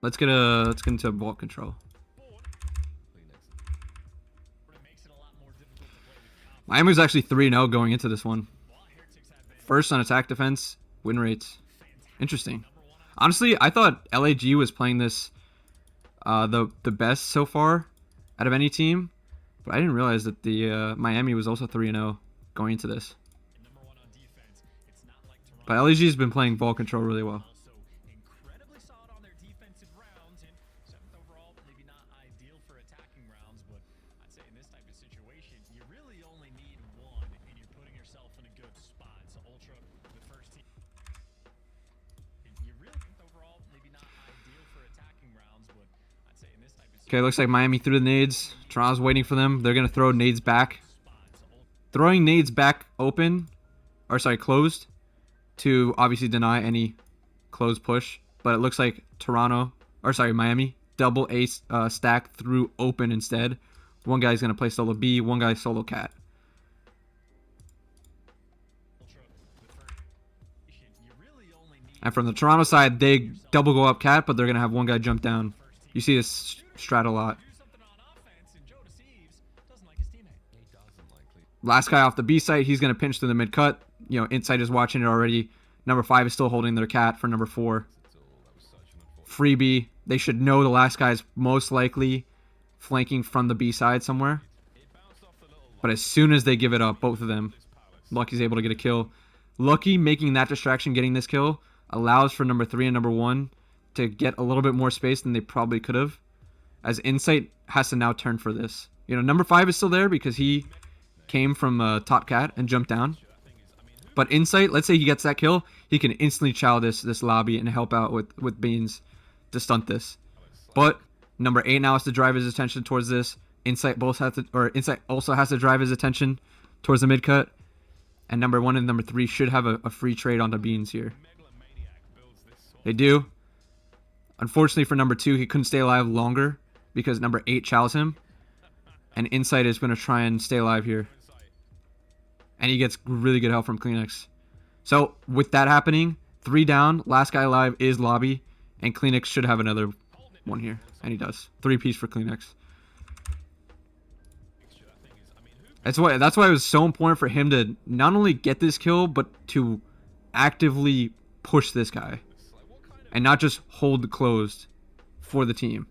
Let's get into vault control. Miami's actually 3-0 going into this one. First on attack defense, win rates. Interesting. Honestly, I thought LAG was playing this the best so far out of any team, but I didn't realize that the Miami was also 3-0 going into this. But LAG has been playing ball control really well. Okay, looks like Miami threw the nades. Toronto's waiting for them. They're going to throw nades back. Throwing nades back open, or sorry, closed, to obviously deny any closed push. But it looks like Miami, double ace stack through open instead. One guy's going to play solo B, one guy solo cat. And from the Toronto side, they double go up cat, but they're going to have one guy jump down. You see this strat a lot. Last guy off the B site, he's going to pinch to the mid cut. You know, Insight is watching it already. Number 5 is still holding their cat for number 4. Freebie, they should know the last guy is most likely flanking from the B side somewhere. But as soon as they give it up, both of them, Lucky's able to get a kill. Lucky making that distraction, getting this kill, allows for number 3 and number 1 to get a little bit more space than they probably could have, as Insight has to now turn for this. You know, number 5 is still there because he came from top cat and jumped down. But Insight, let's say he gets that kill, he can instantly chow this lobby and help out with Beans to stunt this. But number 8 now has to drive his attention towards this. Insight also has to drive his attention towards the mid cut. And number 1 and number 3 should have a free trade onto Beans here. They do. Unfortunately for number 2, he couldn't stay alive longer because number 8 chows him. And Insight is going to try and stay alive here. And he gets really good help from Kleenex. So with that happening, 3 down, last guy alive is Lobby. And Kleenex should have another one here. And he does. 3-piece for Kleenex. That's why it was so important for him to not only get this kill, but to actively push this guy. And not just hold closed for the team.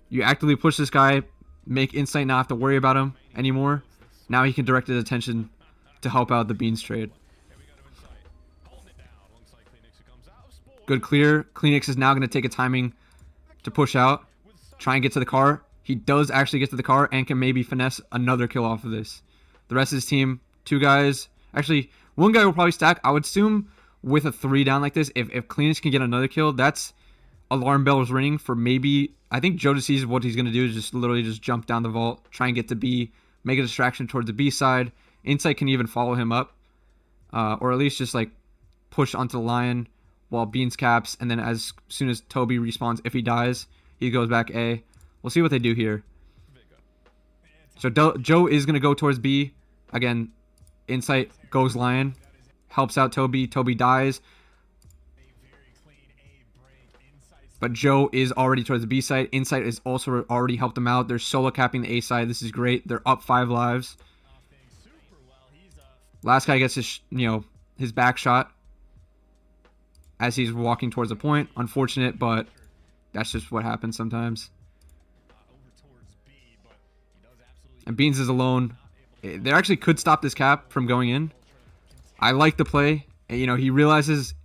You actively push this guy, make Insight not have to worry about him anymore. Now he can direct his attention to help out the Beans trade. Good clear. Kleenex is now going to take a timing to push out. Try and get to the car. He does actually get to the car and can maybe finesse another kill off of this. The rest of his team, 2 guys. Actually, 1 guy will probably stack. I would assume with a 3 down like this, if Kleenex can get another kill, that's alarm bells ringing for maybe... I think Joe sees what he's going to do is just literally just jump down the vault, try and get to B, make a distraction towards the B side. Insight can even follow him up, or at least just like push onto the Lion while Beans caps, and then as soon as Toby respawns, if he dies, he goes back A. We'll see what they do here. So Joe is going to go towards B. Again, Insight goes Lion, helps out Toby. Toby dies. But Joe is already towards the B side. Insight is also already helped them out. They're solo capping the A side. This is great. They're up 5 lives. Last guy gets his back shot as he's walking towards the point. Unfortunate, but that's just what happens sometimes. And Beans is alone. They actually could stop this cap from going in. I like the play. You know, he realizes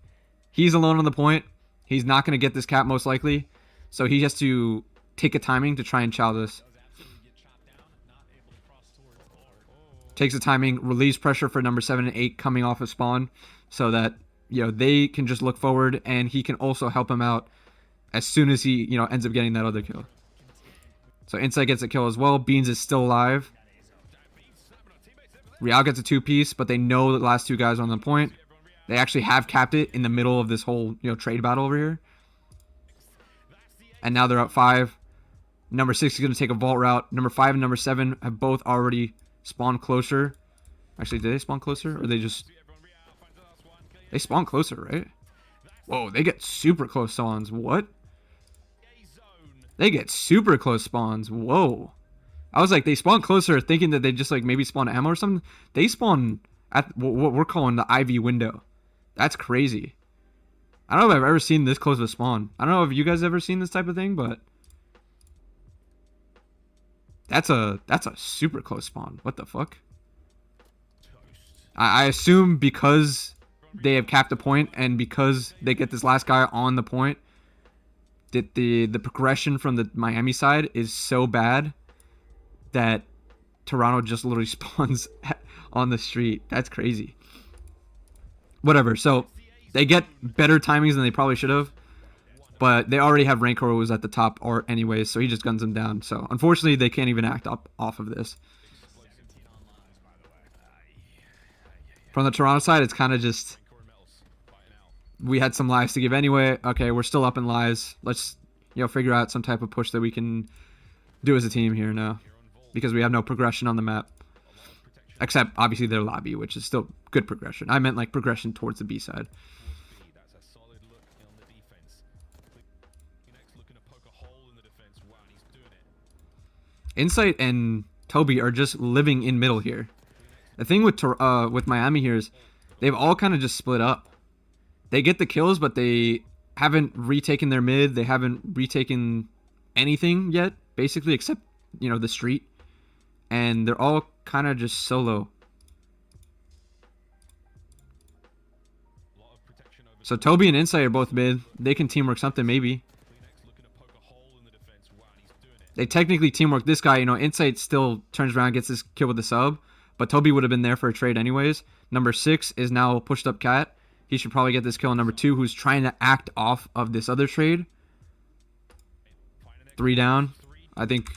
he's alone on the point. He's not going to get this cap most likely. So he has to take a timing to try and chow this. Takes the timing, relieves pressure for number 7 and 8 coming off of spawn. So that, you know, they can just look forward. And he can also help him out as soon as he, you know, ends up getting that other kill. So Insight gets a kill as well. Beans is still alive. Real gets a 2-piece, but they know the last 2 guys are on the point. They actually have capped it in the middle of this whole, you know, trade battle over here. And now they're up 5. Number 6 is going to take a vault route. Number 5 and number 7 have both already spawned closer. Actually, did they spawn closer? Or they just... They spawn closer, right? Whoa, they get super close spawns. What? They get super close spawns. Whoa. I was like, they spawn closer thinking that they just like maybe spawn ammo or something. They spawn at what we're calling the IV window. That's crazy. I don't know if I've ever seen this close of a spawn. I don't know if you guys ever seen this type of thing, but that's a super close spawn. What the fuck? I assume because they have capped a point and because they get this last guy on the point, that the progression from the Miami side is so bad that Toronto just literally spawns on the street. That's crazy. Whatever. So they get better timings than they probably should have, but they already have Rancor who was at the top or anyways, so he just guns them down. So unfortunately, they can't even act up off of this. From the Toronto side, it's kind of just, we had some lives to give anyway. Okay, we're still up in lives. Let's, figure out some type of push that we can do as a team here now, because we have no progression on the map, except obviously their lobby, which is still good progression. I meant like progression towards the B side. Insight and Toby are just living in middle here. The thing with Miami here is they've all kind of just split up. They get the kills, but they haven't retaken their mid. They haven't retaken anything yet, basically, except, the street. And they're all kind of just solo. So Toby and Insight are both mid. They can teamwork something, maybe. They technically teamwork this guy. Insight still turns around, gets this kill with the sub. But Toby would have been there for a trade anyways. Number 6 is now pushed up Cat. He should probably get this kill on number 2, who's trying to act off of this other trade. 3 down. I think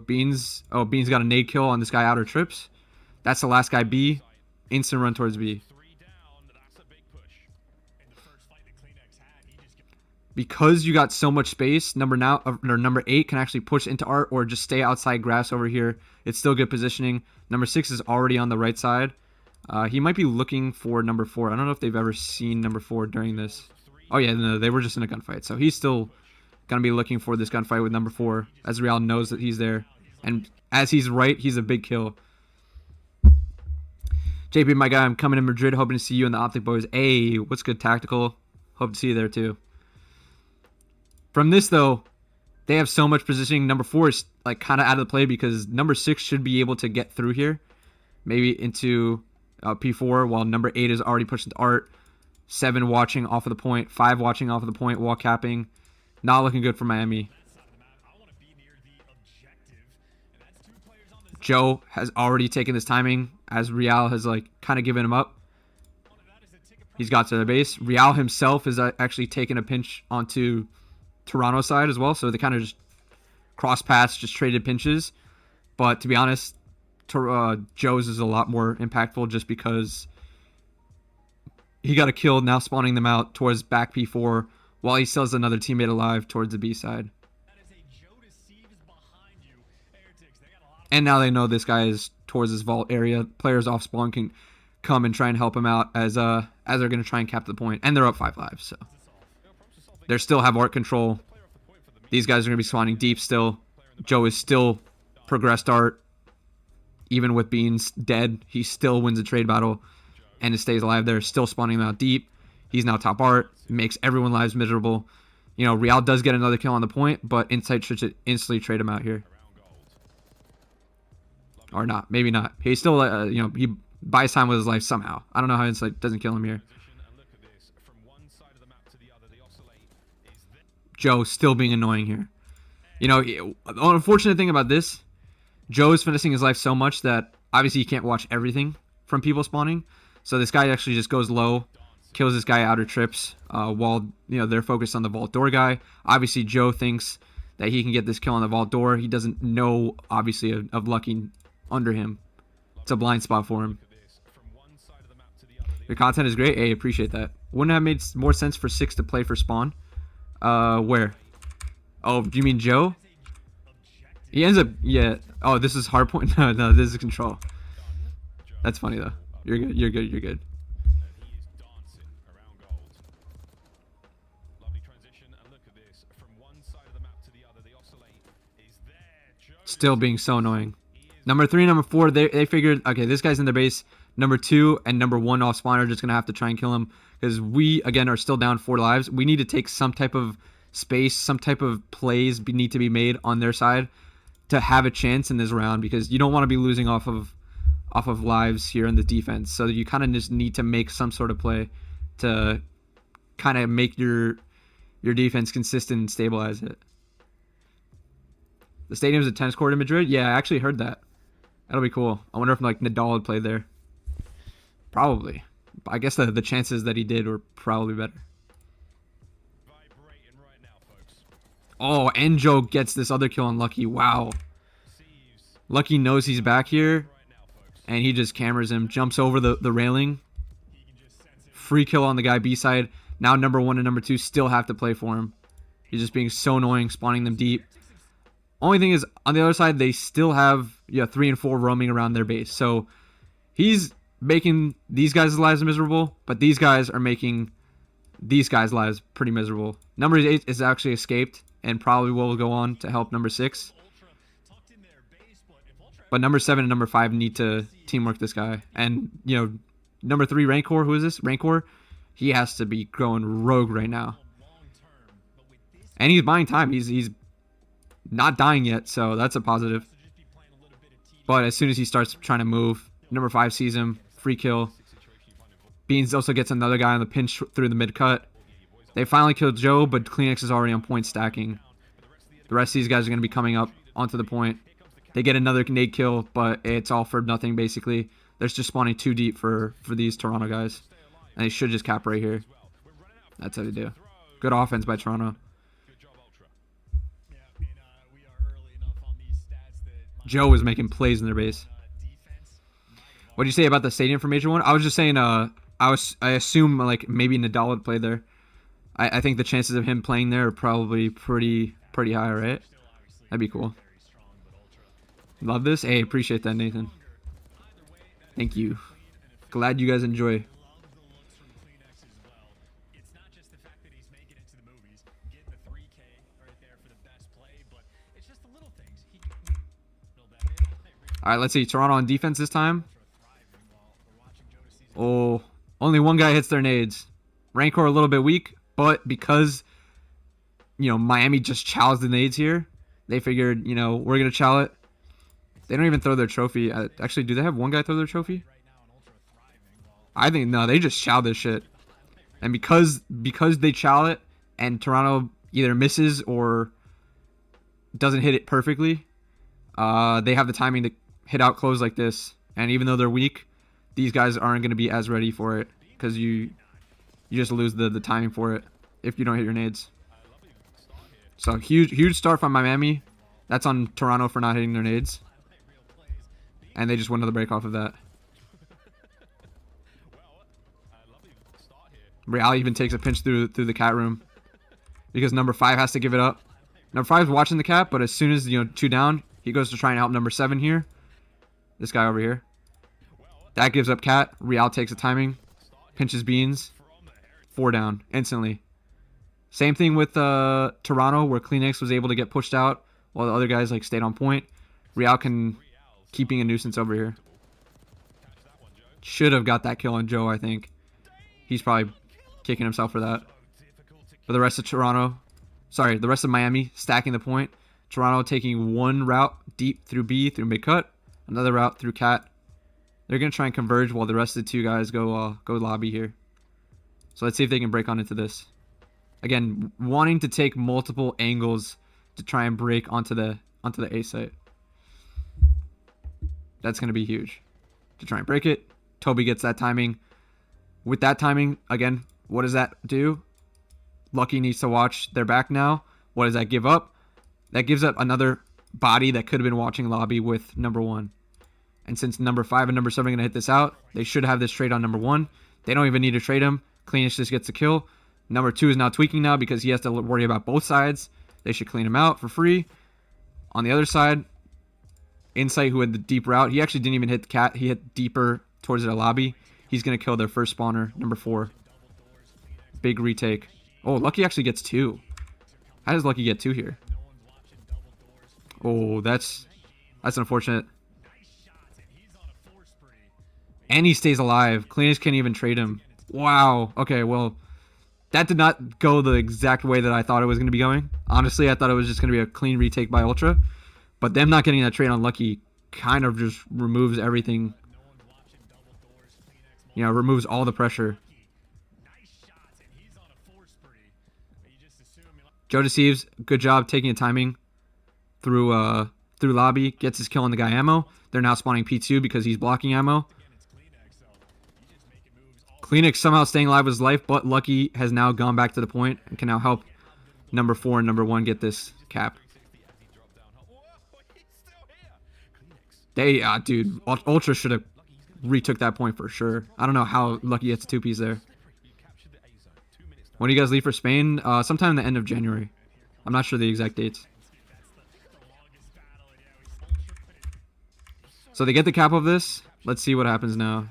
Beans got a nade kill on this guy outer trips. That's the last guy B. Instant run towards B. Because you got so much space, number 8 can actually push into art or just stay outside grass over here. It's still good positioning. Number 6 is already on the right side. He might be looking for number 4. I don't know if they've ever seen number 4 during this. Oh yeah, no, they were just in a gunfight. So he's still going to be looking for this gunfight with number 4, as Real knows that he's there. And as he's right, he's a big kill. JP, my guy, I'm coming to Madrid, hoping to see you and the OpTic boys. Hey, what's good, Tactical? Hope to see you there too. From this, though, they have so much positioning. Number 4 is like kind of out of the play because number 6 should be able to get through here. Maybe into P4, while number 8 is already pushed into art. 7 watching off of the point. 5 watching off of the point, wall capping. Not looking good for Miami. Joe has already taken this timing as Real has like kind of given him up. He's got to the base. Real himself is actually taking a pinch onto Toronto side as well, so they kind of just cross paths, just traded pinches. But to be honest, Joe's is a lot more impactful just because he got a kill, now spawning them out towards back P4 while he still has another teammate alive towards the B side. And now they know this guy is towards his vault area. Players off spawn can come and try and help him out as they're going to try and cap the point. And they're up 5 lives, so they still have art control. These guys are going to be spawning deep still. Joe is still progressed art. Even with Beans dead, he still wins a trade battle and it stays alive there. Still spawning them out deep. He's now top art. Makes everyone lives miserable. Real does get another kill on the point, but Insight should instantly trade him out here. Or not. Maybe not. He still, he buys time with his life somehow. I don't know how Insight doesn't kill him here. Joe still being annoying here. The unfortunate thing about this, Joe is finishing his life so much that obviously you can't watch everything from people spawning. So this guy actually just goes low, kills this guy outer trips while they're focused on the vault door guy. Obviously Joe thinks that he can get this kill on the vault door. He doesn't know obviously of Lucky under him. It's a blind spot for him. Your content is great. Hey, appreciate that. Wouldn't it have made more sense for 6 to play for spawn? Where? Oh, do you mean Joe? He ends up, yeah. Oh, this is hardpoint. No, this is control. That's funny though. You're good. You're good. You're good. Still being so annoying. Number 3 and number 4, they figured, okay, this guy's in their base. Number 2 and number 1 off spawn are just going to have to try and kill him. Because we, again, are still down 4 lives. We need to take some type of space, some type of plays need to be made on their side to have a chance in this round. Because you don't want to be losing off of lives here in the defense. So you kind of just need to make some sort of play to kind of make your defense consistent and stabilize it. The stadium's a tennis court in Madrid? Yeah, I actually heard that. That'll be cool. I wonder if like Nadal would play there. Probably. I guess the chances that he did were probably better. Oh, and Joe gets this other kill on Lucky. Wow. Lucky knows he's back here. And he just cameras him. Jumps over the railing. Free kill on the guy B side. Now number 1 and number 2 still have to play for him. He's just being so annoying, spawning them deep. Only thing is, on the other side, they still have 3 and 4 roaming around their base. So he's making these guys' lives miserable, but these guys are making these guys' lives pretty miserable. Number 8 is actually escaped and probably will go on to help number 6. But number 7 and number 5 need to teamwork this guy. And, number 3, Rancor, who is this? Rancor, he has to be going rogue right now. And he's buying time. He's not dying yet, so that's a positive. But as soon as he starts trying to move, number 5 sees him, free kill. Beans also gets another guy on the pinch through the mid cut. They finally killed Joe, but Kleenex is already on point stacking. The rest of these guys are going to be coming up onto the point. They get another nade kill, but it's all for nothing basically. They're just spawning too deep for these Toronto guys. And they should just cap right here. That's how they do. Good offense by Toronto. Joe is making plays in their base. What do you say about the stadium for Major 1? I was just saying I assume like maybe Nadal would play there. I think the chances of him playing there are probably pretty high, right? That'd be cool. Love this. Hey, appreciate that, Nathan. Thank you. Glad you guys enjoy. All right, let's see. Toronto on defense this time. Oh, only one guy hits their nades. Rancor a little bit weak, but because, Miami just chows the nades here, they figured, we're going to chow it. They don't even throw their trophy. Actually, do they have one guy throw their trophy? I think, no, they just chow this shit. And because they chow it and Toronto either misses or doesn't hit it perfectly, they have the timing to hit out close like this. And even though they're weak, these guys aren't going to be as ready for it because you just lose the timing for it if you don't hit your nades. So huge start from Miami. That's on Toronto for not hitting their nades. And they just won another break off of that. Real even takes a pinch through the cat room because number 5 has to give it up. Number 5 is watching the cat, but as soon as 2 down, he goes to try and help number 7 here. This guy over here. That gives up cat. Real takes the timing, pinches Beans. 4 down instantly. Same thing with Toronto, where Kleenex was able to get pushed out while the other guys stayed on point. Real can keep being a nuisance over here. Should have got that kill on Joe, I think. He's probably kicking himself for that. For the rest of the rest of Miami stacking the point. Toronto taking one route deep through B through mid cut, another route through cat. They're gonna try and converge while the rest of the 2 guys go lobby here. So let's see if they can break on into this. Again, wanting to take multiple angles to try and break onto the A site. That's gonna be huge to try and break it. Toby gets that timing. With that timing, again, what does that do? Lucky needs to watch their back now. What does that give up? That gives up another body that could have been watching lobby with number 1. And since number 5 and number 7 are going to hit this out, they should have this trade on number 1. They don't even need to trade him. Cleanish just gets the kill. Number 2 is now tweaking now because he has to worry about both sides. They should clean him out for free. On the other side, Insight, who had the deep route, he actually didn't even hit the cat. He hit deeper towards their lobby. He's going to kill their first spawner, number 4. Big retake. Oh, Lucky actually gets 2. How does Lucky get 2 here? Oh, that's That's unfortunate. And he stays alive. Cleanix can't even trade him. Wow. Okay, well, that did not go the exact way that I thought it was going to be going. Honestly, I thought it was just going to be a clean retake by Ultra. But them not getting that trade on Lucky kind of just removes everything. You know, removes all the pressure. Joe Deceives, good job taking a timing through lobby. Gets his kill on the guy ammo. They're now spawning P2 because he's blocking ammo. Cleanix somehow staying alive with his life, but Lucky has now gone back to the point and can now help number 4 and number 1 get this cap. They, dude, Ultra should have retook that point for sure. I don't know how Lucky gets a 2-piece there. When do you guys leave for Spain? Sometime in the end of January. I'm not sure the exact dates. So they get the cap of this. Let's see what happens now.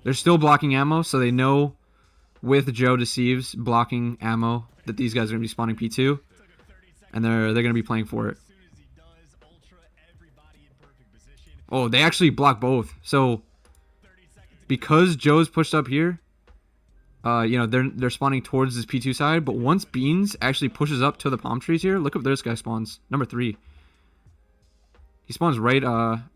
They're still blocking ammo, so they know with Joe Deceives blocking ammo that these guys are going to be spawning P2. And they're going to be playing for it. Oh, they actually block both. So because Joe's pushed up here, you know, they're spawning towards this P2 side. But once Beans actually pushes up to the palm trees here, look up this guy spawns. Number 3. He spawns right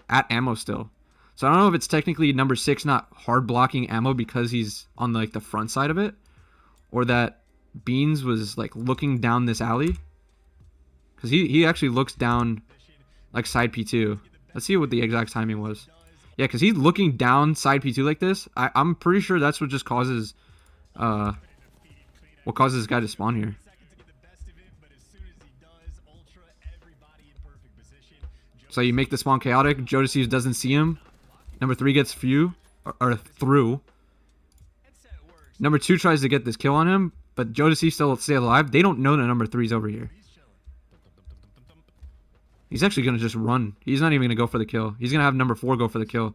at ammo still. So I don't know if it's technically number 6 not hard blocking ammo because he's on like the front side of it, or that Beans was like looking down this alley, because he actually looks down like side P2. Let's see what the exact timing was. Yeah, because he's looking down side P2 like this. I'm pretty sure that's what just causes this guy to spawn here. So you make the spawn chaotic. Joe Deceives doesn't see him. Number 3 gets through. Number 2 tries to get this kill on him, but Joe Deceives still stay alive. They don't know that number 3's over here. He's actually going to just run. He's not even going to go for the kill. He's going to have number 4 go for the kill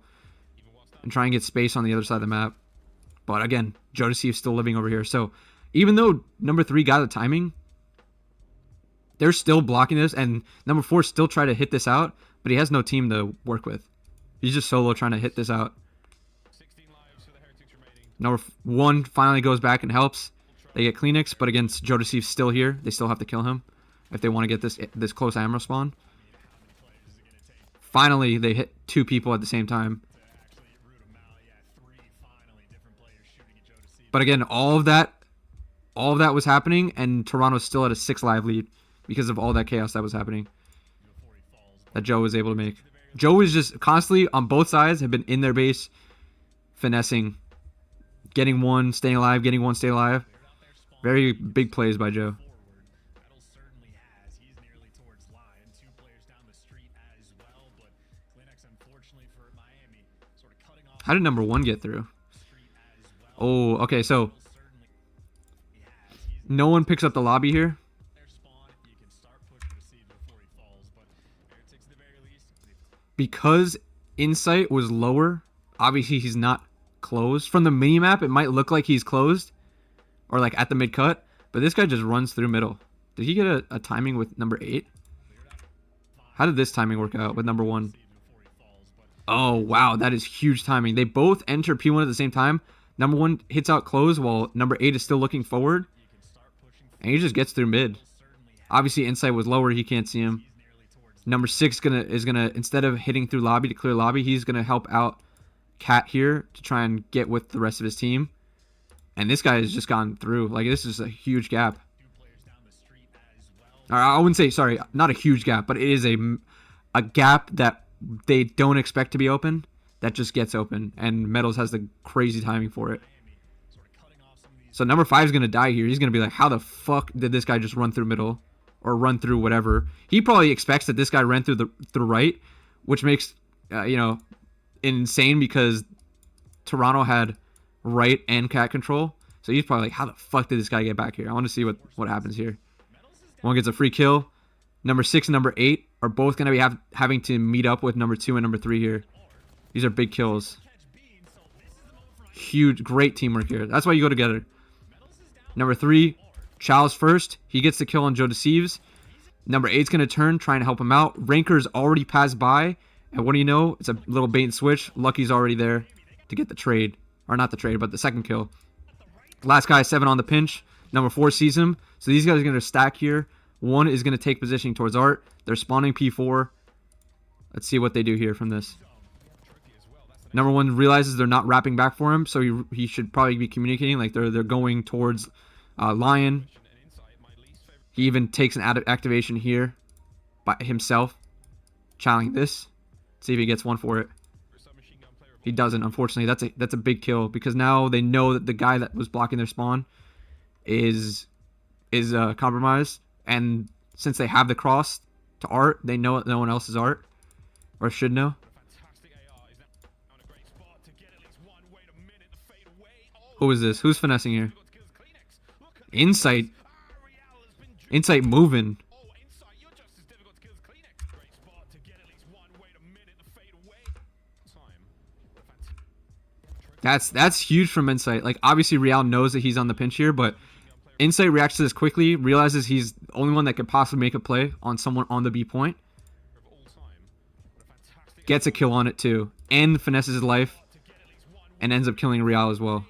and try and get space on the other side of the map. But again, Joe Deceives still living over here. So even though number 3 got the timing, they're still blocking this, and number 4 still try to hit this out, but he has no team to work with. He's just solo trying to hit this out. Number 1 finally goes back and helps. They get Cleanix, but against Joe Deceives still here, they still have to kill him if they want to get this close ammo spawn. Finally, they hit 2 people at the same time. But again, all of that was happening, and Toronto's still at a 6 live lead because of all that chaos that was happening that Joe was able to make. Joe is just constantly on both sides, have been in their base, finessing, getting one, staying alive, getting one, stay alive. Very big plays by Joe. How did number 1 get through? Oh, okay, so no one picks up the lobby here. Because Insight was lower, obviously he's not closed. From the minimap, it might look like he's closed or like at the mid cut, but this guy just runs through middle. Did he get a timing with number 8? How did this timing work out with number 1? Oh, wow, that is huge timing. They both enter P1 at the same time. Number 1 hits out close while number 8 is still looking forward. And he just gets through mid. Obviously, Insight was lower. He can't see him. Number 6 is gonna instead of hitting through lobby to clear lobby, he's gonna help out Cat here to try and get with the rest of his team. And this guy has just gone through. Like, this is a huge gap. Or I wouldn't say, sorry, not a huge gap, but it is a gap that they don't expect to be open. That just gets open, and Metals has the crazy timing for it. So number 5 is gonna die here. He's gonna be like, how the fuck did this guy just run through middle? Or run through whatever. He probably expects that this guy ran through the right, which makes you know, insane because Toronto had right and cat control. So he's probably like, how the fuck did this guy get back here? I want to see what happens here. 1 gets a free kill. Number 6 and number 8 are both going to be having to meet up with number 2 and number 3 here. These are big kills. Huge, great teamwork here. That's why you go together. Number 3, Chow's first. He gets the kill on Joe Deceives. Number 8's going to turn, trying to help him out. Ranker's already passed by. And what do you know? It's a little bait and switch. Lucky's already there to get the trade. Or not the trade, but the second kill. Last guy, 7 on the pinch. Number 4 sees him. So these guys are going to stack here. 1 is going to take positioning towards Art. They're spawning P4. Let's see what they do here from this. Number 1 realizes they're not wrapping back for him. So he should probably be communicating. Like they're going towards Lion. He even takes an activation here by himself. Channeling this. See if he gets one for it. He doesn't, unfortunately. That's a big kill because now they know that the guy that was blocking their spawn is compromised, and since they have the cross to Art, they know no one else is Art, or should know. Who is this? Who's finessing here? Insight. Insight moving. That's huge from Insight. Like, obviously Real knows that he's on the pinch here, but Insight reacts to this quickly, realizes he's the only one that could possibly make a play on someone on the B point. Gets a kill on it too, and finesses his life, and ends up killing Real as well.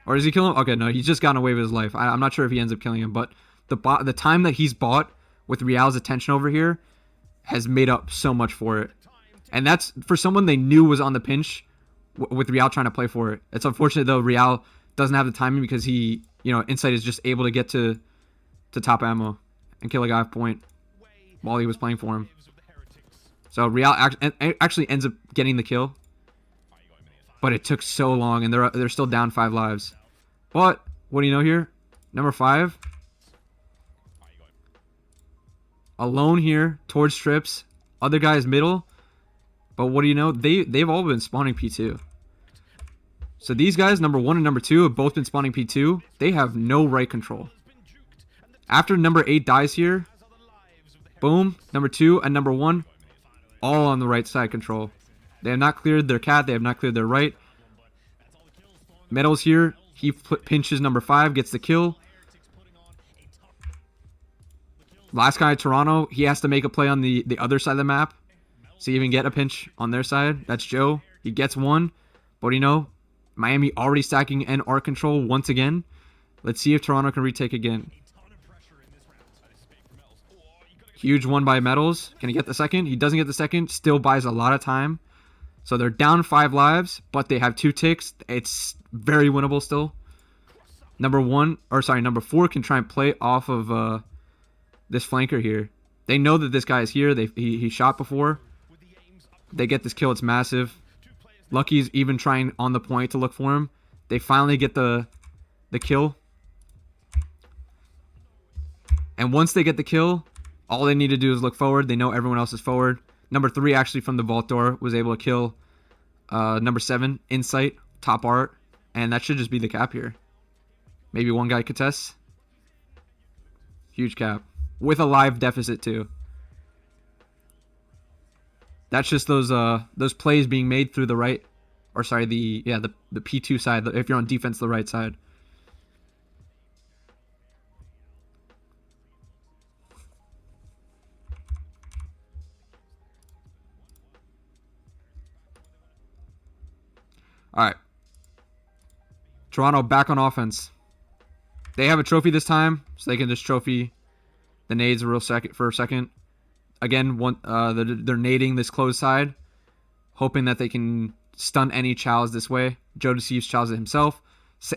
Or does he kill him? Okay, no, he's just gotten away with his life. I'm not sure if he ends up killing him, but the time that he's bought with Real's attention over here has made up so much for it. And that's for someone they knew was on the pinch with Real trying to play for it. It's unfortunate, though, Real doesn't have the timing because he, Insight is just able to get to top ammo and kill a guy off point while he was playing for him. So Real actually ends up getting the kill. But it took so long, and they're still down 5 lives. But, what do you know here? Number 5. Alone here, towards strips. Other guys middle. But what do you know? They've all been spawning P2. So these guys, number 1 and number 2, have both been spawning P2. They have no right control. After number 8 dies here, boom, number 2 and number 1, all on the right side control. They have not cleared their cat. They have not cleared their right. Metal's here. He pinches number 5, gets the kill. Last guy, Toronto, he has to make a play on the other side of the map. So even get a pinch on their side. That's Joe. He gets one. But Miami already stacking and Art control once again. Let's see if Toronto can retake again. Huge one by Metals. Can he get the second? He doesn't get the second. Still buys a lot of time. So they're down 5 lives, but they have 2 ticks. It's very winnable still. Number 4 can try and play off of this flanker here. They know that this guy is here. He shot before. They get this kill. It's massive. Lucky's even trying on the point to look for him. They finally get the kill. And once they get the kill, all they need to do is look forward. They know everyone else is forward. Number 3 actually from the vault door was able to kill number 7, Insight, top Art. And that should just be the cap here. Maybe one guy could test. Huge cap. With a live deficit too. That's just those plays being made through the right, or sorry, the P2 side. If you're on defense, the right side. All right. Toronto back on offense. They have a trophy this time, so they can just trophy the nades for a second. Again, they're nading this closed side, hoping that they can stun any Chows this way. Joe deceives Chows himself.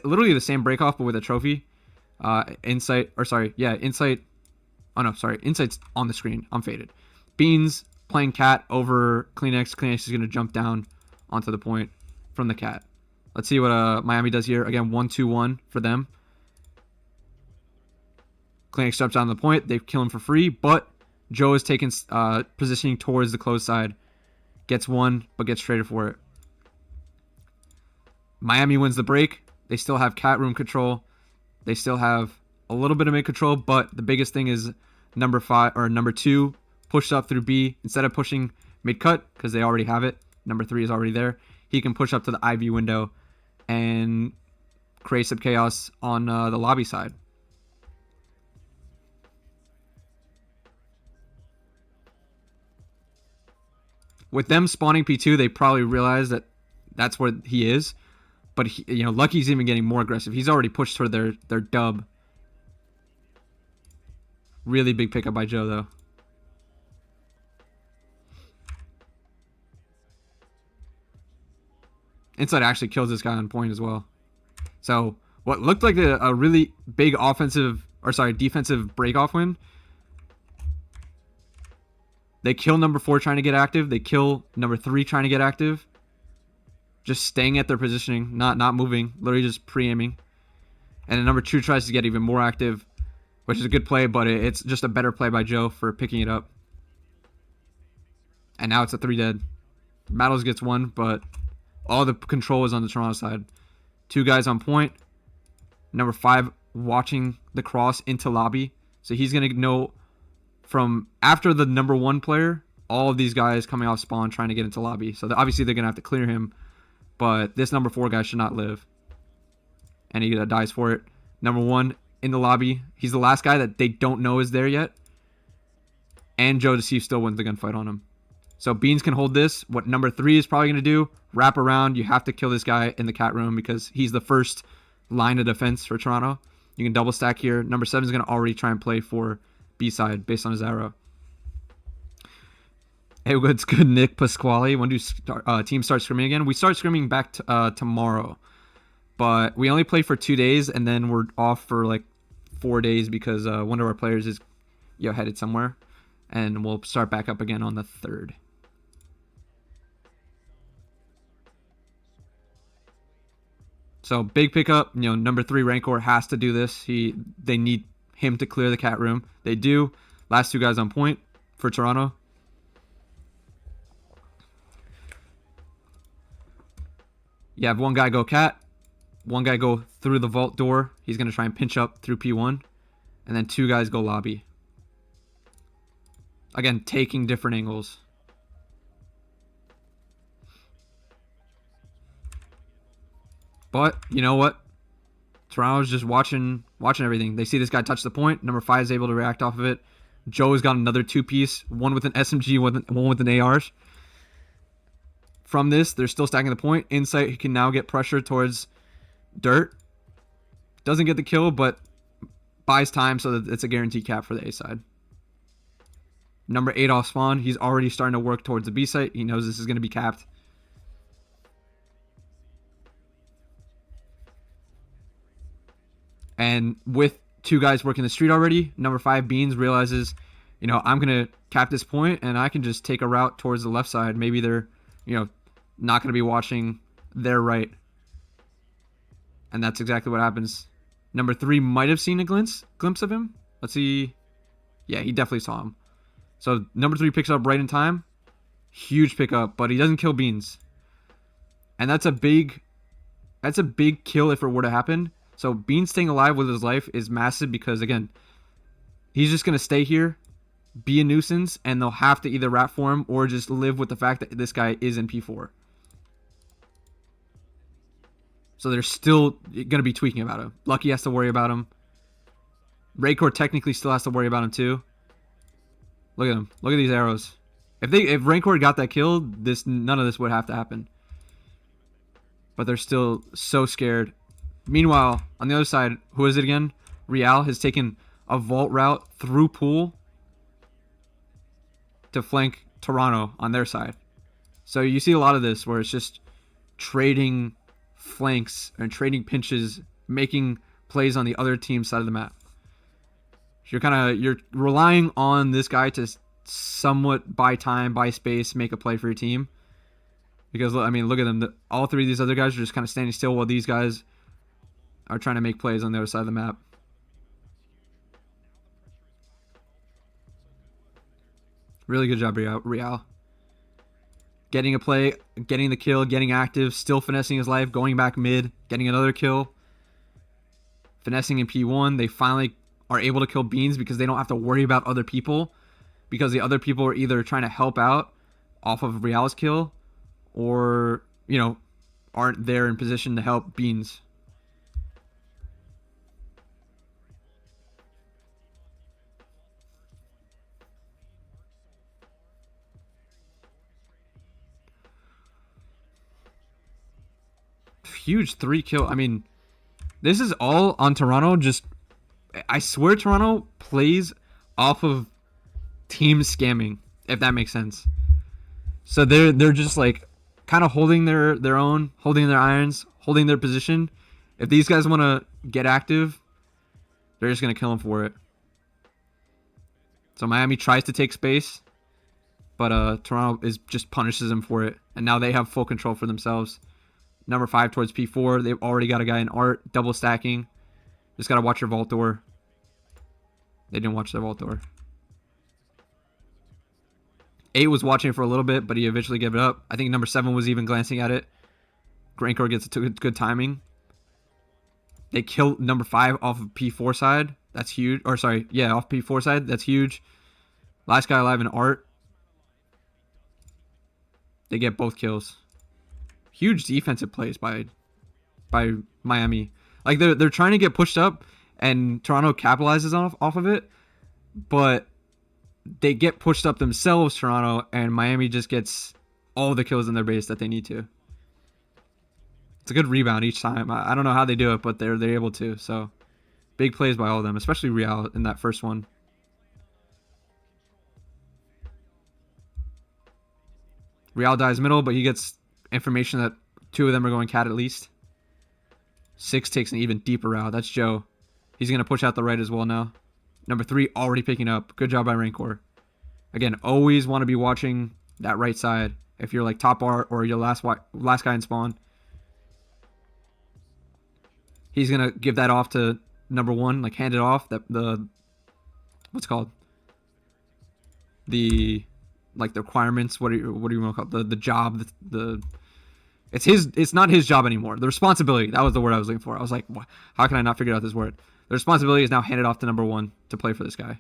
Literally the same breakoff, but with a trophy. Insight. Oh no, sorry. Insight's on the screen. I'm faded. Beans playing cat over Kleenex. Kleenex is going to jump down onto the point from the cat. Let's see what Miami does here. Again, 1-2-1 for them. Kleenex jumps down the point. They kill him for free, but Joe is taking positioning towards the closed side. Gets one, but gets traded for it. Miami wins the break. They still have cat room control. They still have a little bit of mid control, but the biggest thing is number 2 pushed up through B. Instead of pushing mid cut, because they already have it, number 3 is already there. He can push up to the IV window and create some chaos on the lobby side. With them spawning P2, they probably realize that that's where he is. But, Lucky's even getting more aggressive. He's already pushed for their dub. Really big pickup by Joe, though. Inside actually kills this guy on point as well. So, what looked like a really big defensive break-off win. They kill number 4 trying to get active. They kill number 3 trying to get active. Just staying at their positioning, not moving, literally just pre-aiming. And then number 2 tries to get even more active, which is a good play, but it's just a better play by Joe for picking it up. And now it's a 3 dead. Battles gets 1, but all the control is on the Toronto side. 2 guys on point. Number 5 watching the cross into lobby. So he's going to know from after the number 1 player, all of these guys coming off spawn trying to get into lobby. So obviously they're going to have to clear him. But this number 4 guy should not live. And he dies for it. Number 1 in the lobby. He's the last guy that they don't know is there yet. And Joe Deceived still wins the gunfight on him. So Beans can hold this. What number 3 is probably going to do, wrap around. You have to kill this guy in the cat room because he's the first line of defense for Toronto. You can double stack here. Number 7 is going to already try and play for B-side based on his arrow. Hey, what's good, Nick Pasquale? When do teams start scrimming again? We start scrimming back tomorrow. But we only play for 2 days, and then we're off for like 4 days because one of our players is headed somewhere. And we'll start back up again on the 3rd. So big pickup. Number 3 Rancor has to do this. They need him to clear the cat room. They do. Last 2 guys on point for Toronto. You have 1 guy go cat. 1 guy go through the vault door. He's going to try and pinch up through P1. And then 2 guys go lobby. Again, taking different angles. But, you know what? Toronto's just watching everything. They see this guy touch the point. Number 5 is able to react off of it. Joe's got another 2-piece. 1 with an SMG, one with an ARs. From this, they're still stacking the point. Insight, he can now get pressure towards Dirt. Doesn't get the kill, but buys time so that it's a guaranteed cap for the A side. Number 8 off spawn. He's already starting to work towards the B site. He knows this is going to be capped. And with 2 guys working the street already, number 5 Beans realizes, I'm going to cap this point and I can just take a route towards the left side. Maybe they're, not going to be watching their right. And that's exactly what happens. Number 3 might have seen a glimpse of him. Let's see. Yeah, he definitely saw him. So number 3 picks up right in time. Huge pickup, but he doesn't kill Beans. And that's a big kill if it were to happen. So Beans staying alive with his life is massive because, again, he's just going to stay here, be a nuisance, and they'll have to either rat for him or just live with the fact that this guy is in P4. So they're still going to be tweaking about him. Lucky has to worry about him. Raycor technically still has to worry about him too. Look at him. Look at these arrows. If Rancor got that kill, none of this would have to happen. But they're still so scared. Meanwhile, on the other side, who is it again? Real has taken a vault route through pool to flank Toronto on their side. So you see a lot of this where it's just trading flanks and trading pinches, making plays on the other team's side of the map. You're relying on this guy to somewhat buy time, buy space, make a play for your team. Because, I mean, look at them. All 3 of these other guys are just kind of standing still while these guys are trying to make plays on the other side of the map. Really good job, Real. Getting a play, getting the kill, getting active, still finessing his life, going back mid, getting another kill. Finessing in P1. They finally are able to kill Beans because they don't have to worry about other people. Because the other people are either trying to help out off of Real's kill or, aren't there in position to help Beans. Huge 3 kill. I mean, this is all on Toronto. Just, I swear Toronto plays off of team scamming, if that makes sense. So they're just like kind of holding their own, holding their irons, holding their position. If these guys want to get active, they're just going to kill them for it. So Miami tries to take space, but Toronto just punishes them for it. And now they have full control for themselves. Number 5 towards P4. They've already got a guy in art, double stacking. Just got to watch your vault door. They didn't watch their vault door. 8 was watching it for a little bit, but he eventually gave it up. I think number 7 was even glancing at it. Grankor gets good timing. They kill number 5 off of P4 side. That's huge. Or sorry, yeah, off P4 side. That's huge. Last guy alive in art. They get both kills. Huge defensive plays by Miami. Like they're trying to get pushed up, and Toronto capitalizes off of it, but they get pushed up themselves, Toronto, and Miami just gets all the kills in their base that they need to. It's a good rebound each time. I don't know how they do it, but they're able to. So big plays by all of them, especially Real in that first one. Real dies middle, but he gets information that 2 of them are going cat at least. 6 takes an even deeper route. That's Joe. He's going to push out the right as well now. Number 3 already picking up. Good job by Rancor. Again, always want to be watching that right side if you're like top art or your last guy in spawn. He's going to give that off to number 1, like hand it off. The what's it called? The requirements. What do you want to call it? The job. It's not his job anymore. The responsibility. That was the word I was looking for. I was like, how can I not figure out this word? The responsibility is now handed off to number 1 to play for this guy.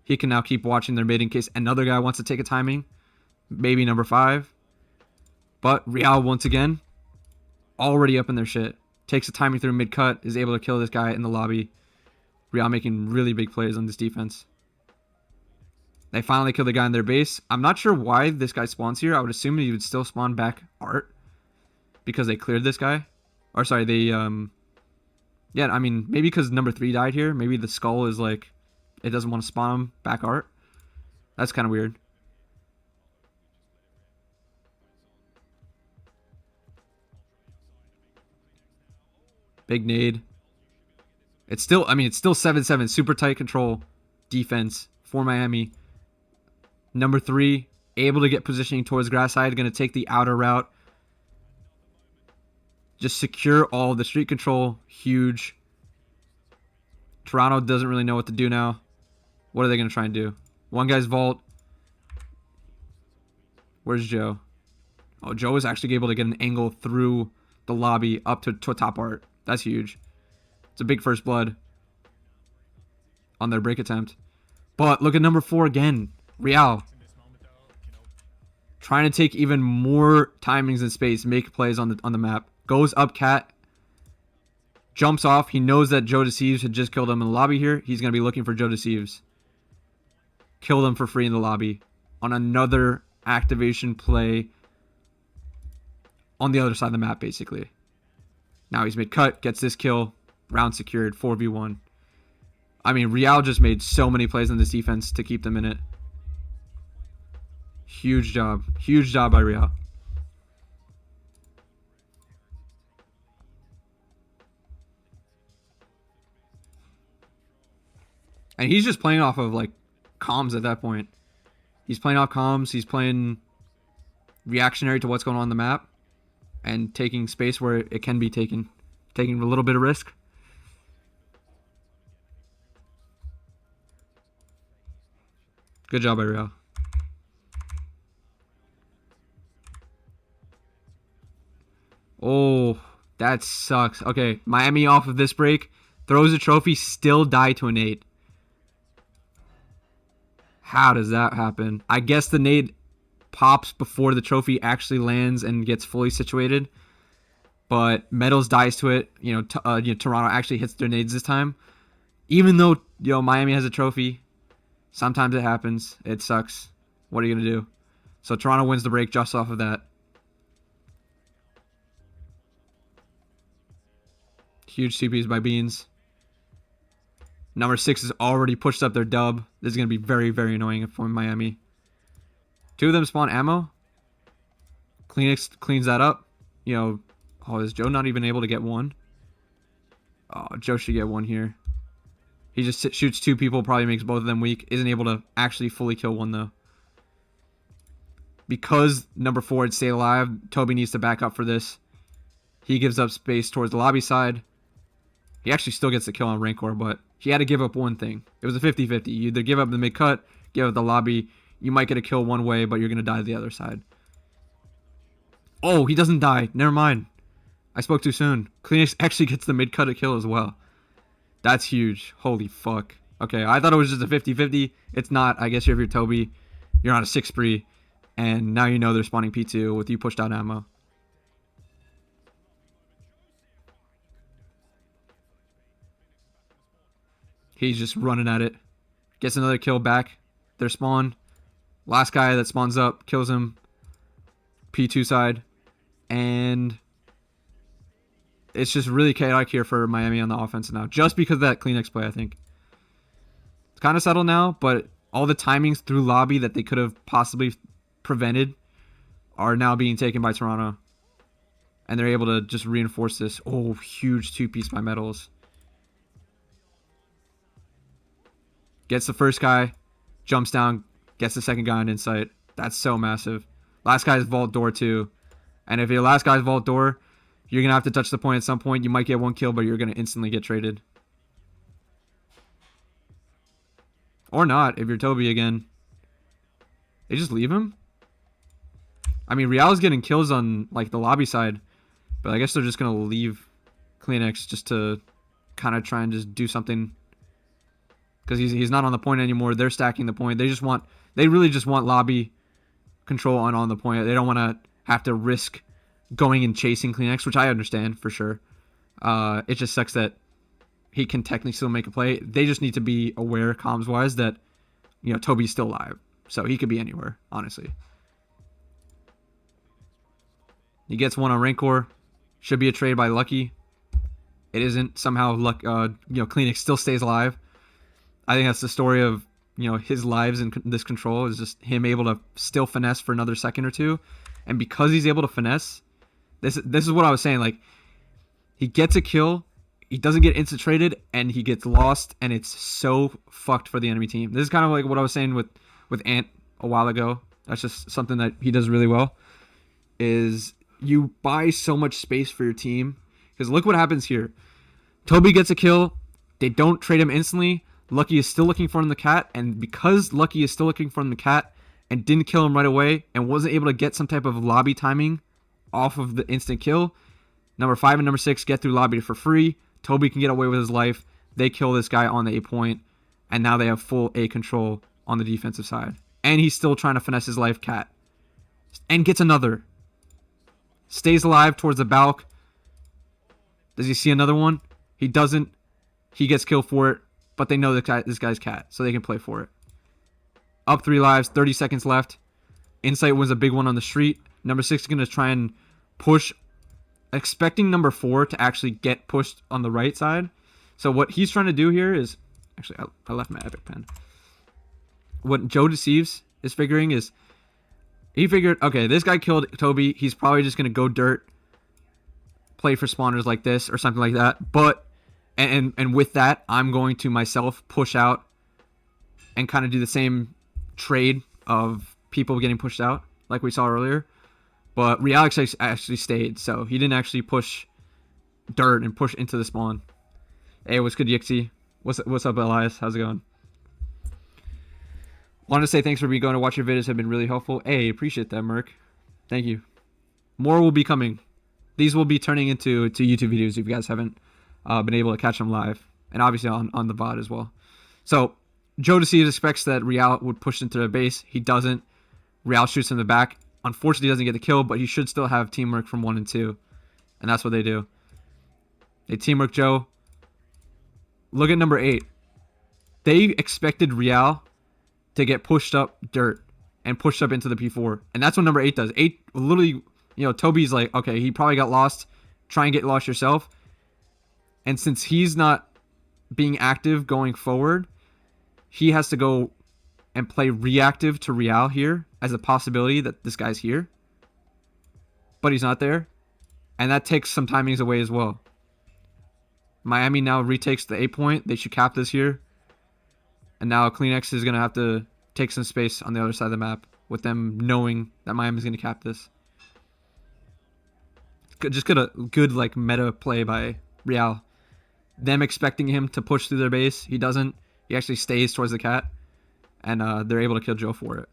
He can now keep watching their mid in case another guy wants to take a timing. Maybe number 5. But Real, once again, already up in their shit. Takes a timing through mid cut. Is able to kill this guy in the lobby. Real making really big plays on this defense. They finally kill the guy in their base. I'm not sure why this guy spawns here. I would assume he would still spawn back art. Because they cleared this guy. Or sorry, they yeah, I mean, maybe because number 3 died here. Maybe the skull is like, it doesn't want to spawn him back art. That's kind of weird. Big nade. It's still 7-7. Super tight control. Defense for Miami. Number 3, able to get positioning towards grass side. Going to take the outer route. Just secure all the street control. Huge. Toronto doesn't really know what to do now. What are they going to try and do? One guy's vault. Where's Joe? Oh, Joe is actually able to get an angle through the lobby up to top art. That's huge. It's a big first blood on their break attempt. But look at number 4 again. Real. Trying to take even more timings in space. Make plays on the map. Goes up cat. Jumps off. He knows that Joe Deceives had just killed him in the lobby here. He's going to be looking for Joe Deceives. Kill them for free in the lobby. On another activation play. On the other side of the map, basically. Now he's made cut. Gets this kill. Round secured. 4v1. I mean, Real just made so many plays on this defense to keep them in it. Huge job. Huge job by Real. And he's just playing off of, like, comms at that point. He's playing off comms. He's playing reactionary to what's going on the map. And taking space where it can be taken. Taking a little bit of risk. Good job by Real. Oh, that sucks. Okay, Miami off of this break. Throws a trophy. Still die to a nade. How does that happen? I guess the nade pops before the trophy actually lands and gets fully situated. But Metals dies to it. Toronto actually hits their nades this time. Even though, Miami has a trophy. Sometimes it happens. It sucks. What are you going to do? So Toronto wins the break just off of that. Huge TPs by Beans. Number 6 is already pushed up their dub. This is going to be very, very annoying for Miami. 2 of them spawn ammo. Kleenex cleans that up. You know, oh, is Joe not even able to get one? Oh, Joe should get one here. He just shoots 2 people, probably makes both of them weak. Isn't able to actually fully kill one, though. Because number 4 had stayed alive, Toby needs to back up for this. He gives up space towards the lobby side. He actually still gets the kill on Rancor, but he had to give up one thing. It was a 50-50. You either give up the mid-cut, give up the lobby. You might get a kill one way, but you're going to die the other side. Oh, he doesn't die. Never mind. I spoke too soon. Kleenex actually gets the mid-cut kill as well. That's huge. Holy fuck. Okay, I thought it was just a 50-50. It's not. I guess if you're Toby, you're on a 6 spree. And now you know they're spawning P2 with you pushed out ammo. He's just running at it. Gets another kill back. Their spawn. Last guy that spawns up kills him. P2 side. And it's just really chaotic here for Miami on the offense now. Just because of that Kleenex play, I think. It's kind of settled now, but all the timings through lobby that they could have possibly prevented are now being taken by Toronto. And they're able to just reinforce this. Oh, huge 2-piece by Metals. Gets the first guy, jumps down, gets the second guy on insight. That's so massive. Last guy's vault door too. And if your last guy's vault door, you're going to have to touch the point at some point. You might get one kill, but you're going to instantly get traded. Or not, if you're Toby again. They just leave him? I mean, Real's getting kills on like the lobby side. But I guess they're just going to leave Kleenex just to kind of try and just do something. Because he's not on the point anymore. They're stacking the point. They really just want lobby control on the point. They don't want to have to risk going and chasing Kleenex, which I understand for sure. It just sucks that he can technically still make a play. They just need to be aware, comms-wise, that you know Toby's still alive. So he could be anywhere, honestly. He gets one on Rancor. Should be a trade by Lucky. It isn't. Somehow, Kleenex still stays alive. I think that's the story of, you know, his lives in this control is just him able to still finesse for another second or two. And because he's able to finesse, this is what I was saying. Like, he gets a kill, he doesn't get insta-traded, and he gets lost, and it's so fucked for the enemy team. This is kind of like what I was saying with Ant a while ago. That's just something that he does really well, is you buy so much space for your team. Because look what happens here. Toby gets a kill, they don't trade him instantly. Lucky is still looking for him in the cat, and because Lucky is still looking for him in the cat and didn't kill him right away and wasn't able to get some type of lobby timing off of the instant kill, number 5 and number 6 get through lobby for free. Toby can get away with his life. They kill this guy on the A point, and now they have full A control on the defensive side. And he's still trying to finesse his life cat. And gets another. Stays alive towards the balk. Does he see another one? He doesn't. He gets killed for it. But they know this guy's cat, so they can play for it. Up 3 lives, 30 seconds left. Insight wins a big one on the street. Number 6 is going to try and push, expecting number 4 to actually get pushed on the right side. So what he's trying to do here is... Actually, I left my epic pen. What Joe Deceives is figuring is... He figured, okay, this guy killed Toby. He's probably just going to go dirt, play for spawners like this or something like that. But... And with that, I'm going to myself push out and kind of do the same trade of people getting pushed out like we saw earlier. But Real actually stayed, so he didn't actually push dirt and push into the spawn. Hey, what's good, Yixie? What's up, Elias? How's it going? Wanted to say thanks for going to watch your videos. Have been really helpful. Hey, appreciate that, Merc. Thank you. More will be coming. These will be turning into YouTube videos if you guys haven't been able to catch them live, and obviously on the VOD as well. So Joe Deceives expects that Real would push into the base. He doesn't. Real shoots in the back. Unfortunately, he doesn't get the kill, but he should still have teamwork from 1 and 2, and that's what they do. They teamwork Joe. Look at number 8. They expected Real to get pushed up dirt and pushed up into the P4, and that's what number 8 does. 8 literally, Toby's like, okay, he probably got lost. Try and get lost yourself. And since he's not being active going forward, he has to go and play reactive to Real here as a possibility that this guy's here. But he's not there. And that takes some timings away as well. Miami now retakes the 8 point. They should cap this here. And now Kleenex is going to have to take some space on the other side of the map with them knowing that Miami's going to cap this. Just good like meta play by Real. Them expecting him to push through their base. He doesn't. He actually stays towards the cat. And they're able to kill Joe for it.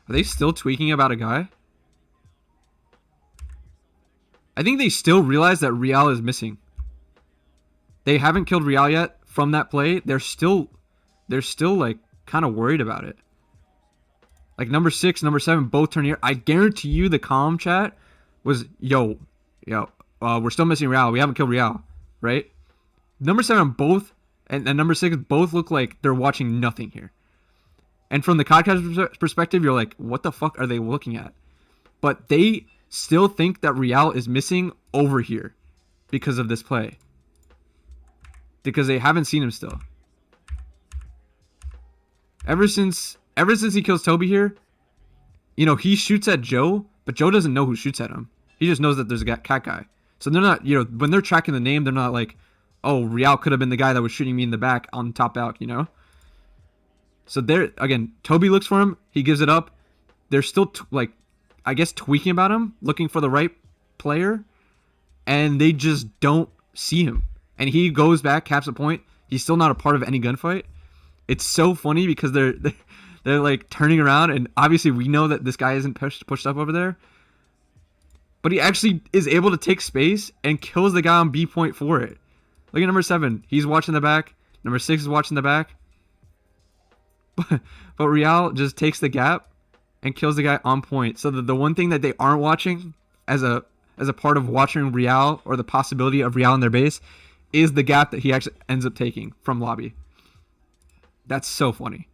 Are they still tweaking about a guy? I think they still realize that Real is missing. They haven't killed Real yet from that play. They're still like kind of worried about it. Like number 6, number 7 both turn here. I guarantee you the comm chat was yo, we're still missing Real. We haven't killed Real, right? Number 7 both and number 6 both look like they're watching nothing here. And from the podcast perspective, you're like, what the fuck are they looking at? But they still think that Real is missing over here because of this play. Because they haven't seen him still. Ever since he kills Toby here, you know, he shoots at Joe, but Joe doesn't know who shoots at him. He just knows that there's a cat guy. So they're not, you know, when they're tracking the name, they're not like, oh, Real could have been the guy that was shooting me in the back on top out, you know? So there again, Toby looks for him. He gives it up. They're still like, I guess tweaking about him, looking for the right player, and they just don't see him. And he goes back, caps a point. He's still not a part of any gunfight. It's so funny because they're like turning around, and obviously we know that this guy isn't pushed up over there. But he actually is able to take space and kills the guy on B point for it. Look at number 7. He's watching the back. Number 6 is watching the back. But Real just takes the gap and kills the guy on point. So the one thing that they aren't watching as a part of watching Real, or the possibility of Real in their base, is the gap that he actually ends up taking from lobby. That's so funny.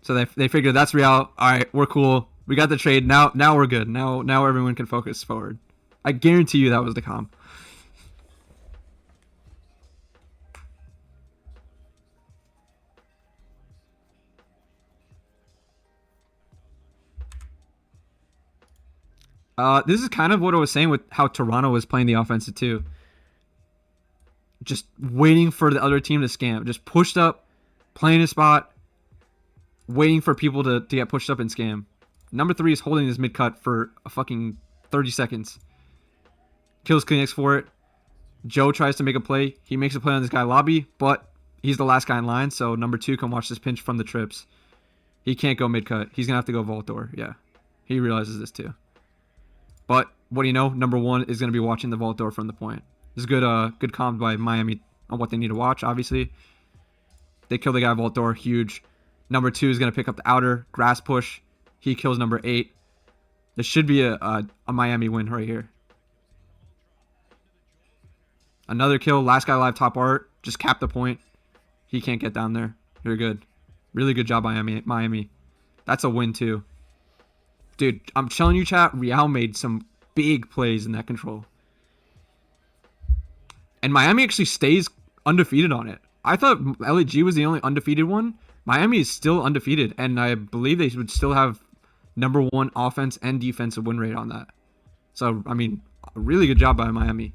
So they figure that's Real. All right, we're cool. We got the trade. Now we're good. Now everyone can focus forward. I guarantee you that was the comm. This is kind of what I was saying with how Toronto was playing the offensive too. Just waiting for the other team to scam. Just pushed up, playing a spot, waiting for people to get pushed up and scam. Number 3 is holding his mid-cut for a fucking 30 seconds. Kills Kleenex for it. Joe tries to make a play. He makes a play on this guy lobby, but he's the last guy in line, so number 2 can watch this pinch from the trips. He can't go mid-cut. He's going to have to go vault door. Yeah. He realizes this too. But what do you know? Number 1 is going to be watching the vault door from the point. This is good comm by Miami on what they need to watch, obviously. They kill the guy vault door. Huge. Number 2 is going to pick up the outer. Grass push. He kills number 8. This should be a Miami win right here. Another kill. Last guy alive, top art. Just cap the point. He can't get down there. You're good. Really good job by Miami. That's a win too. Dude, I'm telling you, chat, Real made some big plays in that control. And Miami actually stays undefeated on it. I thought LAG was the only undefeated one. Miami is still undefeated, and I believe they would still have number 1 offense and defensive win rate on that. So, I mean, a really good job by Miami.